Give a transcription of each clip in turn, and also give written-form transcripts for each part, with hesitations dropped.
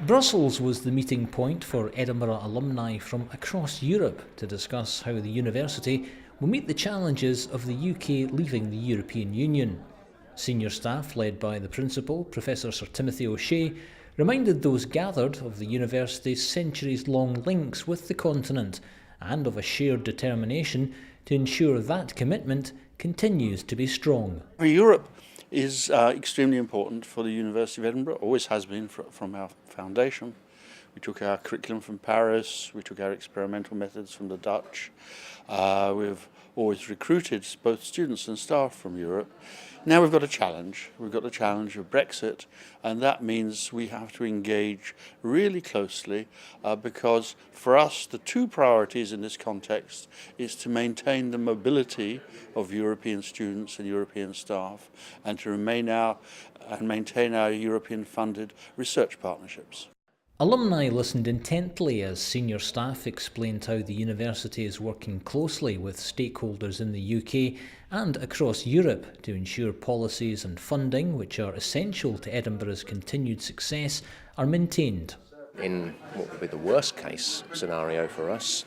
Brussels was the meeting point for Edinburgh alumni from across Europe to discuss how the university will meet the challenges of the UK leaving the European Union. Senior staff led by the Principal, Professor Sir Timothy O'Shea, reminded those gathered of the university's centuries-long links with the continent and of a shared determination to ensure that commitment continues to be strong. Europe is extremely important for the University of Edinburgh, always has been from our foundation. We took our curriculum from Paris, we took our experimental methods from the Dutch. We've always recruited both students and staff from Europe. Now we've got a challenge. We've got the challenge of Brexit, and that means we have to engage really closely because for us the two priorities in this context is to maintain the mobility of European students and European staff and to maintain our European-funded research partnerships. Alumni listened intently as senior staff explained how the university is working closely with stakeholders in the UK and across Europe to ensure policies and funding, which are essential to Edinburgh's continued success, are maintained. In what would be the worst case scenario for us,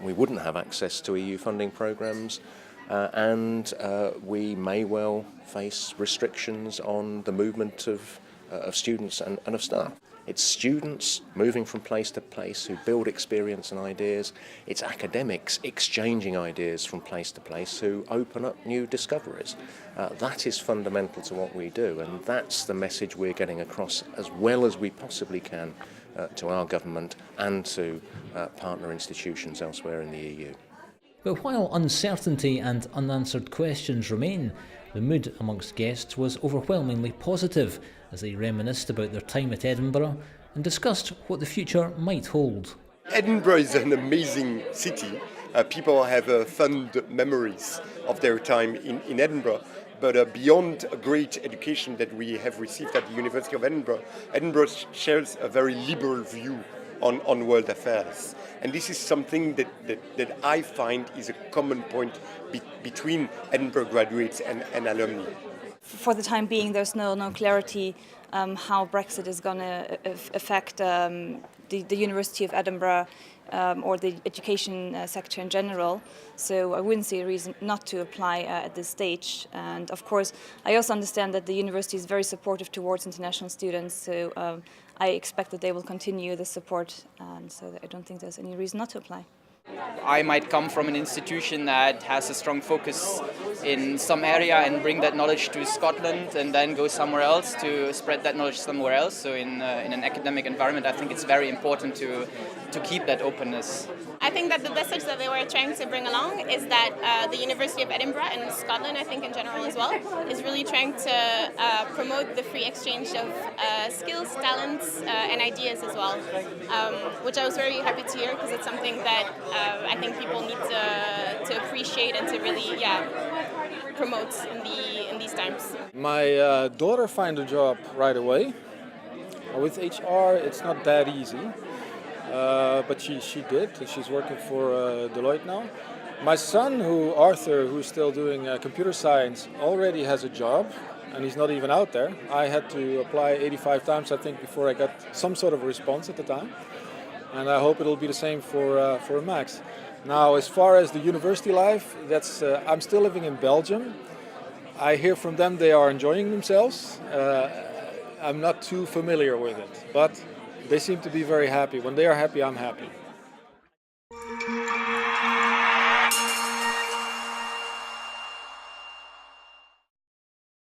we wouldn't have access to EU funding programmes and we may well face restrictions on the movement of students and of staff. It's students moving from place to place who build experience and ideas. It's academics exchanging ideas from place to place who open up new discoveries. That is fundamental to what we do, and that's the message we're getting across as well as we possibly can to our government and to partner institutions elsewhere in the EU. But while uncertainty and unanswered questions remain, the mood amongst guests was overwhelmingly positive as they reminisced about their time at Edinburgh and discussed what the future might hold. Edinburgh is an amazing city. People have fond memories of their time in Edinburgh. But beyond a great education that we have received at the University of Edinburgh, Edinburgh shares a very liberal view on world affairs. And this is something that I find is a common point between Edinburgh graduates and alumni. For the time being, there's no clarity how Brexit is going to affect the University of Edinburgh or the education sector in general. So I wouldn't see a reason not to apply at this stage. And of course, I also understand that the university is very supportive towards international students. So I expect that they will continue the support. And so I don't think there's any reason not to apply. I might come from an institution that has a strong focus in some area and bring that knowledge to Scotland and then go somewhere else to spread that knowledge somewhere else. So in an academic environment, I think it's very important to keep that openness. I think that the message that they were trying to bring along is that the University of Edinburgh and Scotland, I think in general as well, is really trying to promote the free exchange of skills, talents and ideas as well, which I was very happy to hear because it's something that I think people need to appreciate and to really promote in these times. My daughter found a job right away. With HR, it's not that easy. But she did. She's working for Deloitte now. My son, Arthur, who's still doing computer science, already has a job, and he's not even out there. I had to apply 85 times, I think, before I got some sort of response at the time. And I hope it'll be the same for Max. Now, as far as the university life, I'm still living in Belgium. I hear from them they are enjoying themselves. I'm not too familiar with it, but they seem to be very happy. When they are happy, I'm happy.